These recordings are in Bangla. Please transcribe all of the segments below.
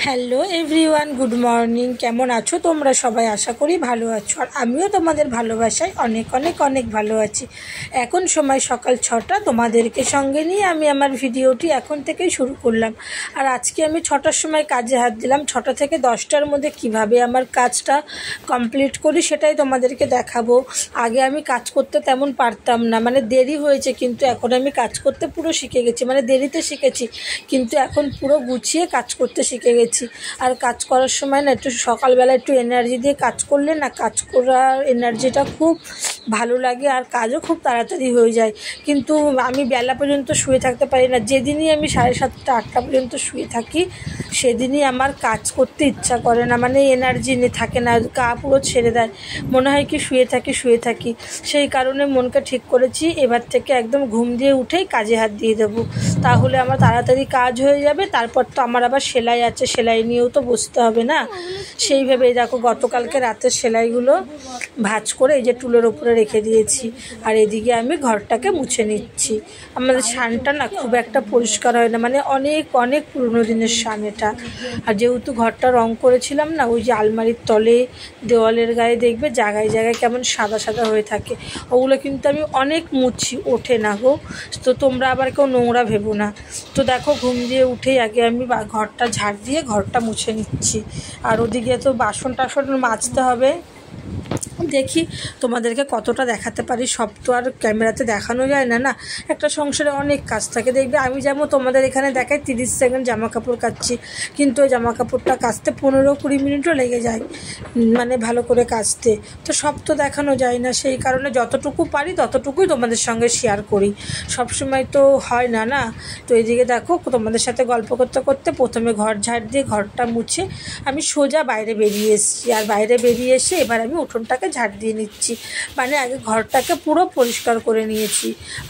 Hello everyone, good morning. কেমন আছো তোমরা সবাই? আশা করি ভালো আছো, আর আমিও তোমাদের ভালোবাসায় অনেক অনেক অনেক ভালো আছি। এখন সময় সকাল 6টা, তোমাদেরকে সঙ্গে নিয়ে আমি আমার ভিডিওটি এখন থেকেই শুরু করলাম। আর আজকে আমি 6টার সময় কাজে হাত দিলাম। 6টা থেকে 10টার মধ্যে কিভাবে আমার কাজটা কমপ্লিট করি সেটাই তোমাদেরকে দেখাবো। আগে আমি কাজ করতে তেমন পারতাম না, মানে দেরি হয়েছে, কিন্তু এখন আমি কাজ করতে পুরো শিখে গেছি। মানে দেরিতে শিখেছি, কিন্তু এখন পুরো গুছিয়ে কাজ করতে শিখে গেছি। আর কাজ করার সময় না একটু সকালবেলা একটু এনার্জি দিয়ে কাজ করলে না, কাজ করার এনার্জিটা খুব ভালো লাগে আর কাজও খুব তাড়াতাড়ি হয়ে যায়। কিন্তু আমি বেলা পর্যন্ত শুয়ে থাকতে পারি না। যেদিনই আমি 7:30 8টা পর্যন্ত শুয়ে থাকি সেদিনই আমার কাজ করতে ইচ্ছা করে না, মানে এনার্জি থাকে না, গা পুরো ছেড়ে দেয়, মনে হয় কি শুয়ে থাকি। সেই কারণে মনকে ঠিক করেছি এবার থেকে একদম ঘুম দিয়ে উঠেই কাজে হাত দিয়ে দেবো, তাহলে আমার তাড়াতাড়ি কাজ হয়ে যাবে। তারপর তো আমার আবার সেলাই আছে, সেলাই নিয়েও তো বসতে হবে না। সেইভাবে দেখো গতকালকে রাতের সেলাইগুলো ভাঁজ করে এই যে টুলের উপরে রেখে দিয়েছি, আর এদিকে আমি ঘরটাকে মুছে নিচ্ছি। আমাদের সানটা না খুব একটা পরিষ্কার হয় না, মানে অনেক অনেক পুরনো দিনের সান এটা। আর যেহেতু ঘরটা রং করেছিলাম না, ওই যে আলমারির তলে দেওয়ালের গায়ে দেখবে জায়গায় জায়গায় কেমন সাদা সাদা হয়ে থাকে, ওগুলো কিন্তু আমি অনেক মুছি, ওঠে না গো। তো তোমরা আবার কেউ নোংরা ভেবো না। তো দেখো ঘুম দিয়ে উঠেই আগে আমি ঘরটা ঝাড় দিয়ে ঘরটা মুছে নিচ্ছি। আর ওদিকে তো বাসন টাসন মাজতে হবে। দেখি তোমাদেরকে কতটা দেখাতে পারি, সব তো আর ক্যামেরাতে দেখানো যায় না। একটা সংসারে অনেক কাজ থাকে। দেখবে আমি যেমন তোমাদের এখানে দেখাই 30 সেকেন্ড জামা কাপড় কাচ্ছি, কিন্তু ওই জামা কাপড়টা কাচতে 15-20 মিনিটও লেগে যায়, মানে ভালো করে কাচতে। তো সব তো দেখানো যায় না, সেই কারণে যতটুকু পারি ততটুকুই তোমাদের সঙ্গে শেয়ার করি। সব সময় তো হয় না। তো এইদিকে দেখো তোমাদের সাথে গল্প করতে করতে প্রথমে ঘর ঝাড় দিয়ে ঘরটা মুছে আমি সোজা বাইরে বেরিয়ে এসেছি। আর বাইরে বেরিয়ে এসে এবার আমি উঠোনটাকে ঝাড় দিয়ে নিচ্ছি, মানে আগে ঘরটাকে পুরো পরিষ্কার করে নিয়েছি।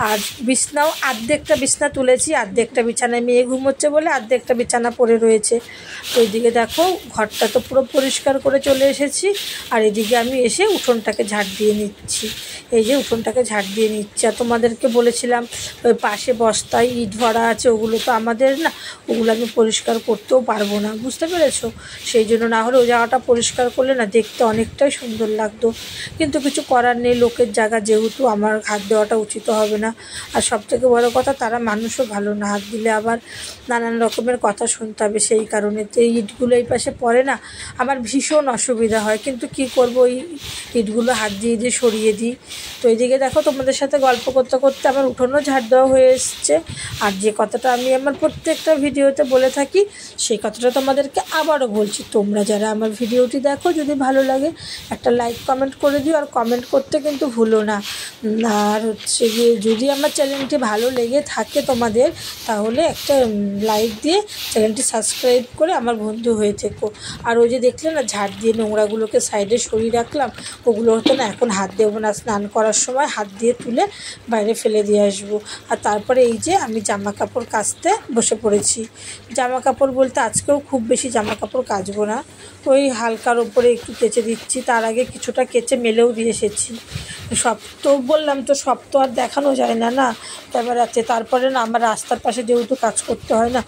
আর বিছনাও অর্ধেকটা বিছনা তুলেছি, অর্ধেকটা বিছানায় মেয়ে ঘুমোচ্ছে বলে অর্ধেকটা বিছানা পড়ে রয়েছে। তো এইদিকে দেখো ঘরটা তো পুরো পরিষ্কার করে চলে এসেছি, আর এদিকে আমি এসে উঠোনটাকে ঝাড় দিয়ে নিচ্ছি। এই যে উঠোনটাকে ঝাড় দিয়ে নিচ্ছি। আর তোমাদেরকে বলেছিলাম ওই পাশে বস্তায় ইট ভরা আছে, ওগুলো তো আমাদের না, ওগুলো আমি পরিষ্কার করতেও পারবো না, বুঝতে পেরেছো? সেই জন্য, না হলে ওই জায়গাটা পরিষ্কার করলে না দেখতে অনেকটাই সুন্দর লাগতো, কিন্তু কিছু করার নেই। লোকের জায়গা যেহেতু আমার হাত দেওয়াটা উচিত হবে না। আর সবথেকে বড় কথা, তারা মানুষও ভালো না, হাত দিলে আবার নানান রকমের কথা শুনতে হবে। সেই কারণে তো এই ইটগুলো এই পাশে পড়ে না, আমার ভীষণ অসুবিধা হয়, কিন্তু কি করব, ওই ইটগুলো হাত দিয়ে দিয়ে সরিয়ে দিই। তো এইদিকে দেখো তোমাদের সাথে গল্প করতে করতে আমার উঠোনও ঝাড় দেওয়া হয়ে এসছে। আর যে কথাটা আমি আমার প্রত্যেকটা ভিডিওতে বলে থাকি, সেই কথাটা তোমাদেরকে আবারও বলছি, তোমরা যারা আমার ভিডিওটি দেখো যদি ভালো লাগে একটা লাইক কমেন্ট করে দিও, আর কমেন্ট করতে কিন্তু ভুলো না। আর হচ্ছে গিয়ে যদি আমার চ্যানেলটি ভালো লেগে থাকে তোমাদের, তাহলে একটা লাইক দিয়ে চ্যানেলটি সাবস্ক্রাইব করে আমার বন্ধু হয়ে থেকো। আর ওই যে দেখলে না ঝাড় দিয়ে নোংরাগুলোকে সাইডে সরিয়ে রাখলাম, ওগুলো হতো না এখন হাত দেবো না, স্নান করার সময় হাত দিয়ে তুলে বাইরে ফেলে দিয়ে আসবো। আর তারপরে এই যে আমি জামা কাপড় কাচতে বসে পড়েছি। জামা কাপড় বলতে আজকেও খুব বেশি জামা কাপড় কাচবো না, ওই হালকার ওপরে একটু কেচে দিচ্ছি। তার আগে কিছুটা কেচে মেলেও দিয়ে এসেছি। সব তো বললাম, তো সব তো আর দেখানো যায় না ক্যামেরাতে। তারপরে না আমার রাস্তার পাশে যেহেতু কাজ করতে হয় না,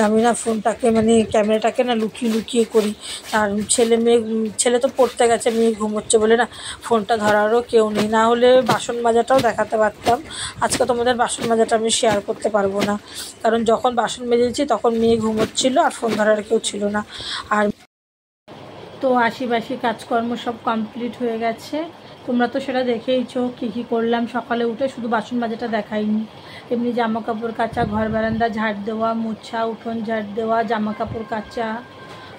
আমি না ফোনটাকে মানে ক্যামেরাটাকে না লুকিয়ে লুকিয়ে করি। আর ছেলে তো পড়তে গেছে, মেয়ে ঘুমোচ্ছে বলে না ফোনটা ধরারও কেউ নেই, না হলে বাসন মাজাটাও দেখাতে পারতাম। আজকে তোমাদের বাসন মাজাটা আমি শেয়ার করতে পারবো না, কারণ যখন বাসন মেজেছি তখন মেয়ে ঘুমোচ্ছিল আর ফোন ধরার কেউ ছিল না। আর তো আশিবাসি কাজকর্ম সব কমপ্লিট হয়ে গেছে। তোমরা তো সেটা দেখেইছো কী করলাম সকালে উঠে, শুধু বাসন মাজাটা দেখাইনি, এমনি জামা কাপড় কাচা, ঘর বারান্দা ঝাড় দেওয়া, মোছা, উঠোন ঝাড় দেওয়া, জামা কাপড় কাচা।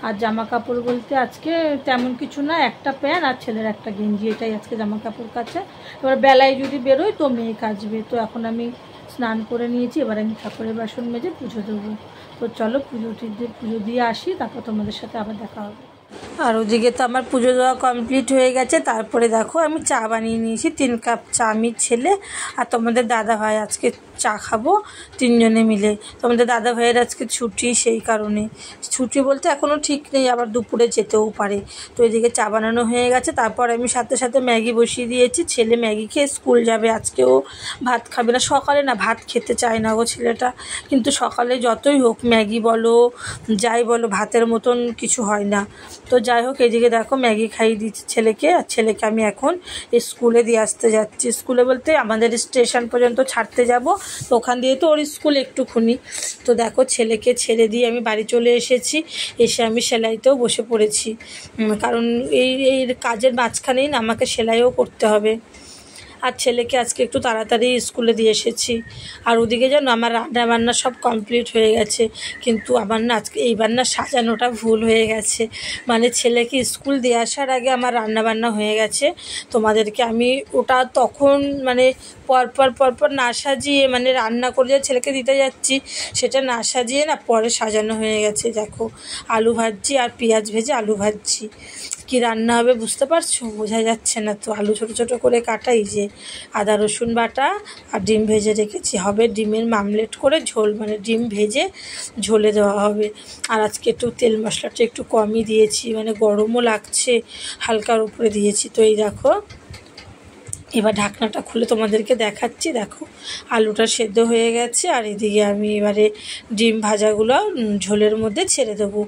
আর জামা কাপড় বলতে আজকে তেমন কিছু না, একটা প্যান্ট আর ছেলের একটা গেঞ্জি, এটাই আজকে জামা কাপড় কাচা। এবার বেলায় যদি বেরোয় তো মেয়ে কাচবে। তো এখন আমি স্নান করে নিয়েছি, এবার আমি ঠাকুরের বাসন মেজে পুজো দেবো। তো চলো পুজো দিয়ে আসি, তারপর তোমাদের সাথে আবার দেখা হবে। আর ওদিকে তো আমার পুজো দেওয়া কমপ্লিট হয়ে গেছে। তারপরে দেখো আমি চা বানিয়ে নিয়েছি, 3 কাপ চা আমি, ছেলে আর তোমাদের দাদা ভাই। আজকে চা খাবো 3 জনে মিলে। তোমাদের দাদা ভাইয়ের আজকে ছুটি, সেই কারণে ছুটি বলতে এখনও ঠিক নেই, আবার দুপুরে যেতেও পারে। তো এদিকে চা বানানো হয়ে গেছে। তারপর আমি সাথে সাথে ম্যাগি বসিয়ে দিয়েছি। ছেলে ম্যাগি খেয়ে স্কুল যাবে, আজকেও ভাত খাবে না। সকালে না ভাত খেতে চায় না গো ছেলেটা, কিন্তু সকালে যতই হোক ম্যাগি বলো যাই বলো ভাতের মতন কিছু হয় না। তো যাই হোক, এদিকে দেখো ম্যাগি খাইয়ে দিচ্ছি ছেলেকে, আর ছেলেকে আমি এখন স্কুলে দিয়ে আসতে যাচ্ছি। স্কুলে বলতে আমাদের স্টেশন পর্যন্ত ছাড়তে যাব, তো ওখান দিয়ে তো ওর স্কুল একটুখানি। তো দেখো ছেলেকে ছেড়ে দিয়ে আমি বাড়ি চলে এসেছি। এসে আমি সেলাইতেও বসে পড়েছি, কারণ এই কাজের মাঝখানেই না আমাকে সেলাইও করতে হবে। আর ছেলেকে আজকে একটু তাড়াতাড়ি স্কুলে দিয়ে এসেছি। আর ওদিকে যেন আমার রান্নাবান্না সব কমপ্লিট হয়ে গেছে, কিন্তু আমার না আজকে এইবার না সাজানোটা ভুল হয়ে গেছে। মানে ছেলেকে স্কুল দিয়ে আসার আগে আমার রান্নাবান্না হয়ে গেছে। তোমাদেরকে আমি ওটা তখন মানে পরপর না সাজিয়ে, মানে রান্না করে যে ছেলেকে দিতে যাচ্ছি সেটা না সাজিয়ে না পরে সাজানো হয়ে গেছে। দেখো আলু ভাজছি আর পেঁয়াজ ভেজে আলু ভাজছি। কী রান্না হবে বুঝতে পারছো? বোঝা যাচ্ছে না তো। আলু ছোটো ছোটো করে কাটাই, যে আদা রসুন বাটা আর ডিম ভেজে রেখেছি, হবে ডিমের মামলেট করে ঝোল, মানে ডিম ভেজে ঝোলে দেওয়া হবে। আর আজকে একটু তেল মশলাটা একটু কমই দিয়েছি, মানে গরমও লাগছে, হালকার উপরে দিয়েছি। তো এই দেখো এবার ঢাকনাটা খুলে তোমাদেরকে দেখাচ্ছি। দেখো আলুটা সেদ্ধ হয়ে গেছে, আর এদিকে আমি এবারে ডিম ভাজাগুলো ঝোলের মধ্যে ছেড়ে দেবো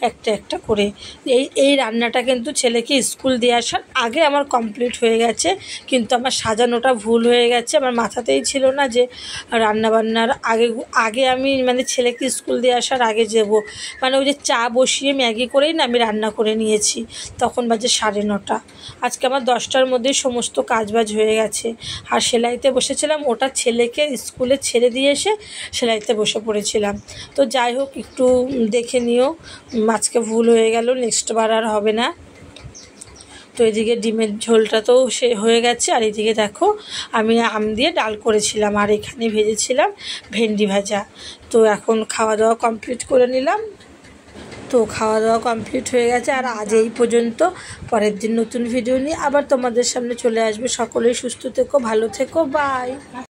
একটা একটা করে। এই রান্নাটা কিন্তু ছেলেকে স্কুল দিয়ে আসার আগে আমার কমপ্লিট হয়ে গেছে, কিন্তু আমার সাজানোটা ভুল হয়ে গেছে। আমার মাথাতেই ছিল না যে রান্নাবান্নার আগে আমি মানে ছেলেকে স্কুল দিয়ে আসার আগে যাবো। মানে ওই যে চা বসিয়ে ম্যাগি করেই না আমি রান্না করে নিয়েছি, তখন বাজে 9:30। আজকে আমার 10টার মধ্যেই সমস্ত কাজবাজ হয়ে গেছে। আর সেলাইতে বসেছিলাম, ওটা ছেলেকে স্কুলে ছেড়ে দিয়ে এসে সেলাইতে বসে পড়েছিলাম। তো যাই হোক, একটু দেখে নিও, আজকে ভুল হয়ে গেল, নেক্সট বার আর হবে না। তো এদিকে ডিমের ঝোলটা তো সে হয়ে গেছে। আর এদিকে দেখো আমি আম দিয়ে ডাল করেছিলাম, আর এখানে ভেজেছিলাম ভেন্ডি ভাজা। তো এখন খাওয়া দাওয়া কমপ্লিট করে নিলাম। তো খাওয়া দাওয়া কমপ্লিট হয়ে গেছে। আর আজ এই পর্যন্ত, পরের দিন নতুন ভিডিও নিয়ে আবার তোমাদের সামনে চলে আসবে। সকলেই সুস্থ থেকো, ভালো থেকো, বাই।